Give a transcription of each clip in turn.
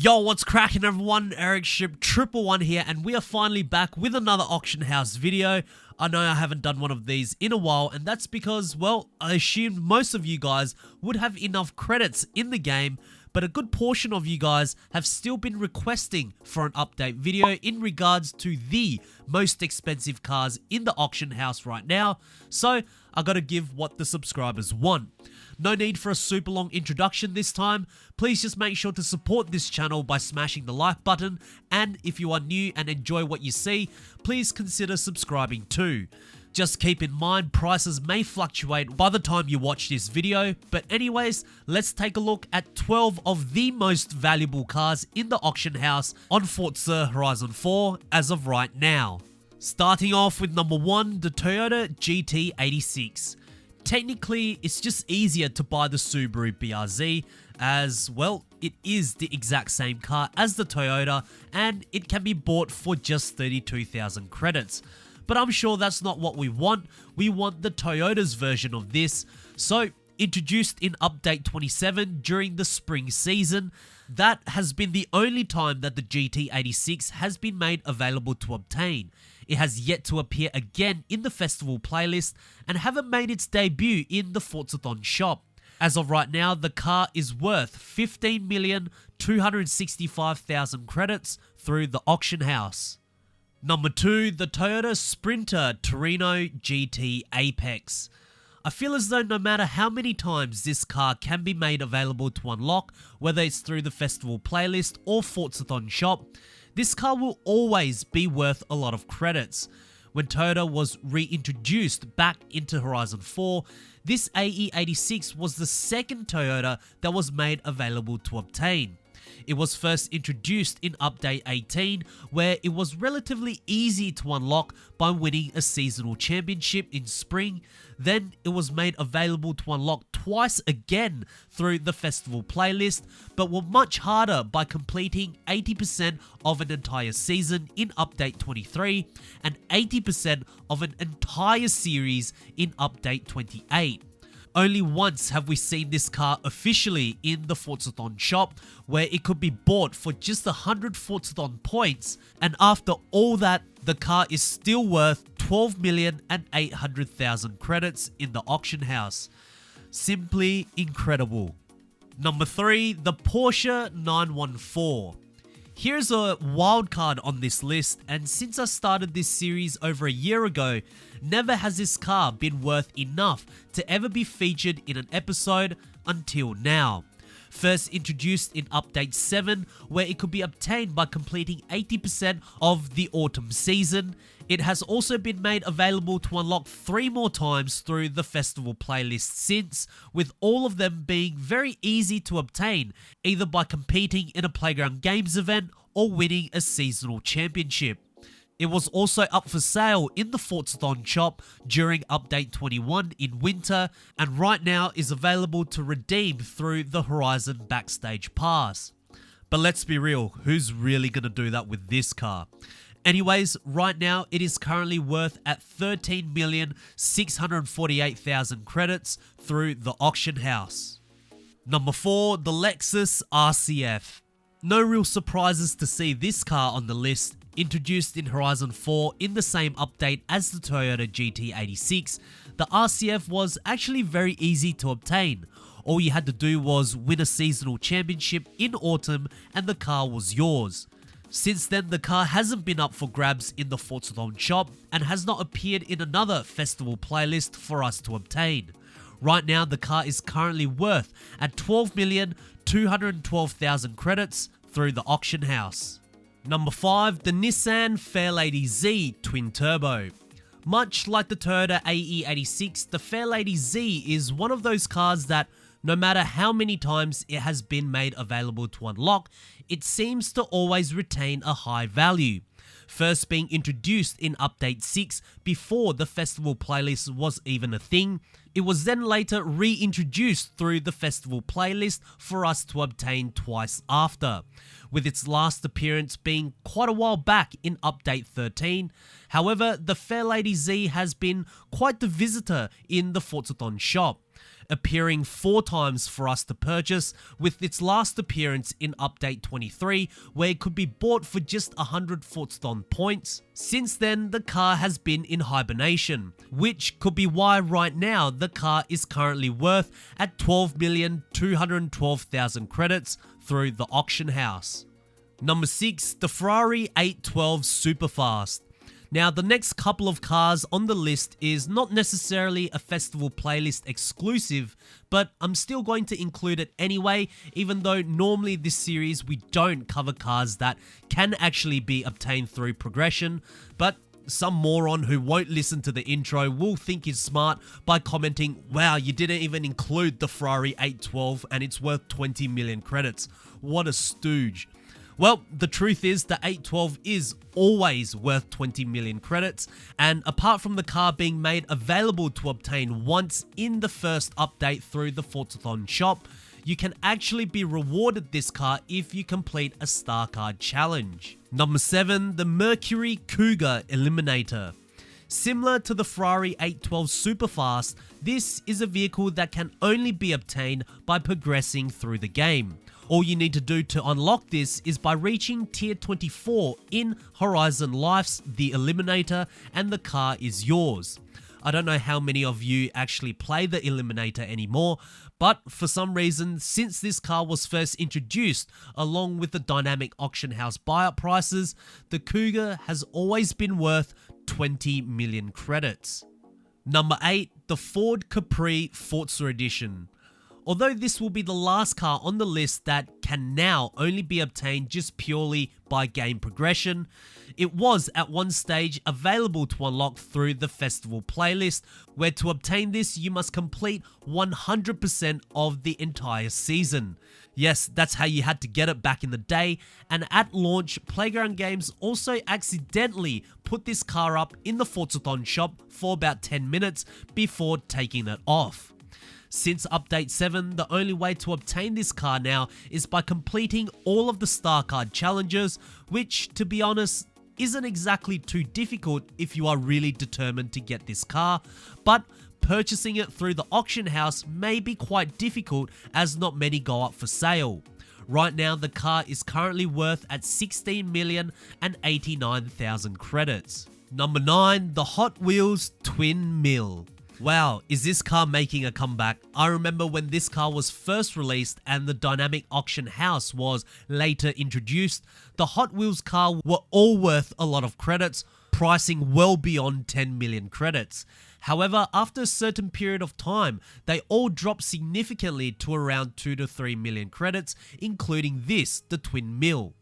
Yo, what's cracking everyone? Ericship 111 here, and we are finally back with another auction house video. I know I haven't done one of these in a while, and that's because, well, I assumed most of you guys would have enough credits in the game, but a good portion of you guys have still been requesting for an update video in regards to the most expensive cars in the auction house right now, so I gotta give what the subscribers want. No need for a super long introduction this time. Please just make sure to support this channel by smashing the like button, and if you are new and enjoy what you see, please consider subscribing too. Just keep in mind prices may fluctuate by the time you watch this video, but anyways, let's take a look at 12 of the most valuable cars in the auction house on Forza Horizon 4 as of right now. Starting off with number 1, the Toyota GT86. Technically, it's just easier to buy the Subaru BRZ as, well, it is the exact same car as the Toyota and it can be bought for just 32,000 credits. But I'm sure that's not what we want. We want the Toyota's version of this. So, introduced in Update 27 during the spring season, that has been the only time that the GT86 has been made available to obtain. It has yet to appear again in the festival playlist and haven't made its debut in the Forzathon shop. As of right now, the car is worth 15,265,000 credits through the auction house. Number 2, the Toyota Sprinter Trueno GT Apex. I feel as though no matter how many times this car can be made available to unlock, whether it's through the festival playlist or Forzathon shop, this car will always be worth a lot of credits. When Toyota was reintroduced back into Horizon 4, this AE86 was the second Toyota that was made available to obtain. It was first introduced in Update 18, where it was relatively easy to unlock by winning a seasonal championship in spring. Then it was made available to unlock twice again through the festival playlist, but were much harder by completing 80% of an entire season in Update 23 and 80% of an entire series in Update 28. Only once have we seen this car officially in the Forzathon shop, where it could be bought for just 100 Forzathon points, and after all that, the car is still worth 12,800,000 credits in the auction house. Simply incredible. Number 3, the Porsche 914. Here's a wild card on this list, and since I started this series over a year ago, never has this car been worth enough to ever be featured in an episode until now. First introduced in Update 7, where it could be obtained by completing 80% of the autumn season. It has also been made available to unlock 3 more times through the festival playlist since, with all of them being very easy to obtain, either by competing in a Playground Games event or winning a seasonal championship. It was also up for sale in the Forzathon shop during Update 21 in winter, and right now is available to redeem through the Horizon Backstage Pass. But let's be real, who's really going to do that with this car? Anyways, right now it is currently worth at 13,648,000 credits through the auction house. Number 4, the Lexus RCF. No real surprises to see this car on the list. Introduced in Horizon 4 in the same update as the Toyota GT86, the RCF was actually very easy to obtain. All you had to do was win a seasonal championship in autumn and the car was yours. Since then, the car hasn't been up for grabs in the Forzathon shop and has not appeared in another festival playlist for us to obtain. Right now, the car is currently worth at 12,212,000 credits through the auction house. Number 5, the Nissan Fairlady Z Twin Turbo. Much like the Toyota AE86, the Fairlady Z is one of those cars that, no matter how many times it has been made available to unlock, it seems to always retain a high value. First being introduced in Update 6 before the festival playlist was even a thing, it was then later reintroduced through the festival playlist for us to obtain twice after, with its last appearance being quite a while back in Update 13. However, the Fairlady Z has been quite the visitor in the Forzathon shop. appearing 4 times for us to purchase, with its last appearance in update 23, where it could be bought for just 100 Forza points. Since then, the car has been in hibernation, which could be why right now the car is currently worth at 12,212,000 credits through the auction house. Number 6, the Ferrari 812 Superfast. Now, the next couple of cars on the list is not necessarily a festival playlist exclusive, but I'm still going to include it anyway, even though normally this series we don't cover cars that can actually be obtained through progression, but some moron who won't listen to the intro will think he's smart by commenting, wow, you didn't even include the Ferrari 812 and it's worth 20 million credits. What a stooge. Well, the truth is the 812 is always worth 20 million credits, and apart from the car being made available to obtain once in the first update through the Forzathon shop, you can actually be rewarded this car if you complete a star card challenge. Number 7, the Mercury Cougar Eliminator. Similar to the Ferrari 812 Superfast, this is a vehicle that can only be obtained by progressing through the game. All you need to do to unlock this is by reaching tier 24 in Horizon Life's The Eliminator, and the car is yours. I don't know how many of you actually play The Eliminator anymore, but for some reason, since this car was first introduced along with the dynamic auction house buyout prices, the Cougar has always been worth 20 million credits. Number 8, the Ford Capri Forza Edition. Although this will be the last car on the list that can now only be obtained just purely by game progression, it was at one stage available to unlock through the festival playlist, where to obtain this you must complete 100% of the entire season. Yes, that's how you had to get it back in the day, and at launch, Playground Games also accidentally put this car up in the Forzathon shop for about 10 minutes before taking it off. Since update 7, the only way to obtain this car now is by completing all of the star card challenges, which, to be honest, isn't exactly too difficult if you are really determined to get this car, but purchasing it through the auction house may be quite difficult as not many go up for sale. Right now, the car is currently worth at 16,089,000 credits. Number 9, the Hot Wheels Twin Mill. Wow, is this car making a comeback? I remember when this car was first released and the dynamic auction house was later introduced, the Hot Wheels car were all worth a lot of credits, pricing well beyond 10 million credits. However, after a certain period of time, they all dropped significantly to around 2 to 3 million credits, including this, the Twin Mill.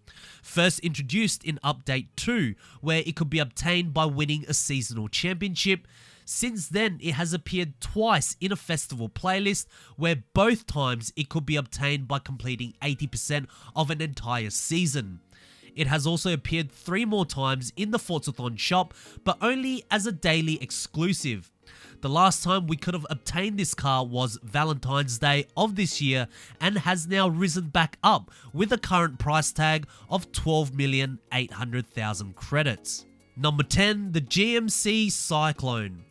First introduced in Update 2, where it could be obtained by winning a seasonal championship. Since then, it has appeared twice in a festival playlist, where both times it could be obtained by completing 80% of an entire season. It has also appeared 3 more times in the Forzathon shop, but only as a daily exclusive. The last time we could have obtained this car was Valentine's Day of this year, and has now risen back up with a current price tag of 12,800,000 credits. Number 10, the GMC Syclone.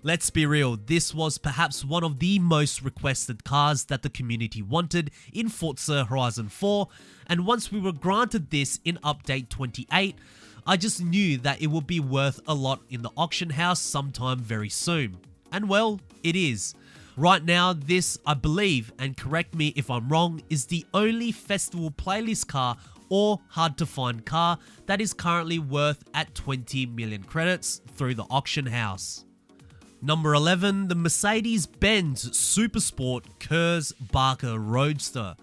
Let's be real, this was perhaps one of the most requested cars that the community wanted in Forza Horizon 4, and once we were granted this in Update 28, I just knew that it would be worth a lot in the auction house sometime very soon. And well, it is. Right now, this, I believe, and correct me if I'm wrong, is the only festival playlist car or hard to find car that is currently worth at 20 million credits through the auction house. Number 11, the Mercedes-Benz Supersport Kurz Roadster.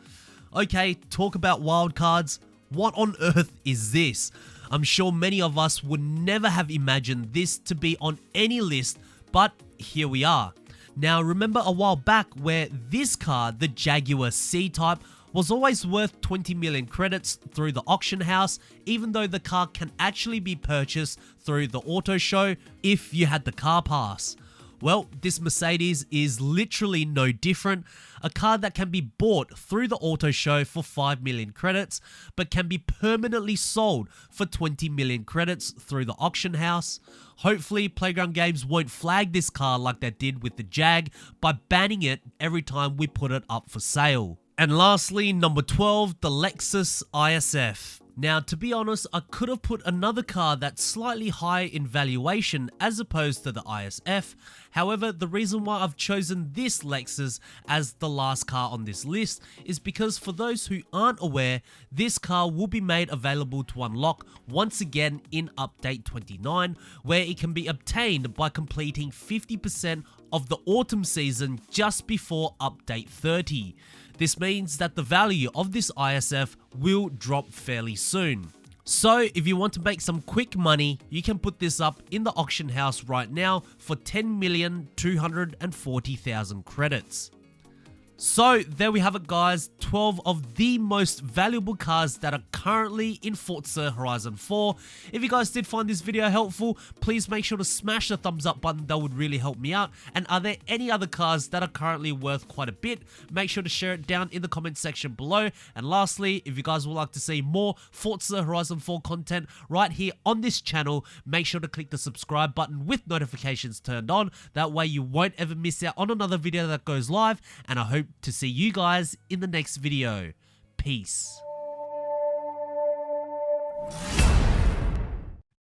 Okay, talk about wildcards. What on earth is this? I'm sure many of us would never have imagined this to be on any list, but here we are. Now, remember a while back where this car, the Jaguar C-Type, was always worth 20 million credits through the auction house, even though the car can actually be purchased through the auto show if you had the car pass. Well, this Mercedes is literally no different. A car that can be bought through the auto show for 5 million credits, but can be permanently sold for 20 million credits through the auction house. Hopefully, Playground Games won't flag this car like they did with the Jag by banning it every time we put it up for sale. And lastly, number 12, the Lexus ISF. Now, to be honest, I could have put another car that's slightly higher in valuation as opposed to the ISF. However, the reason why I've chosen this Lexus as the last car on this list is because for those who aren't aware, this car will be made available to unlock once again in Update 29, where it can be obtained by completing 50% of the autumn season just before Update 30. This means that the value of this ISF will drop fairly soon. So if you want to make some quick money, you can put this up in the auction house right now for 10,240,000 credits. So there we have it, guys, 12 of the most valuable cars that are currently in Forza Horizon 4. If you guys did find this video helpful, please make sure to smash the thumbs up button, that would really help me out. And are there any other cars that are currently worth quite a bit? Make sure to share it down in the comment section below. And lastly, if you guys would like to see more Forza Horizon 4 content right here on this channel, make sure to click the subscribe button with notifications turned on. That way you won't ever miss out on another video that goes live, and I hope to see you guys in the next video. Peace.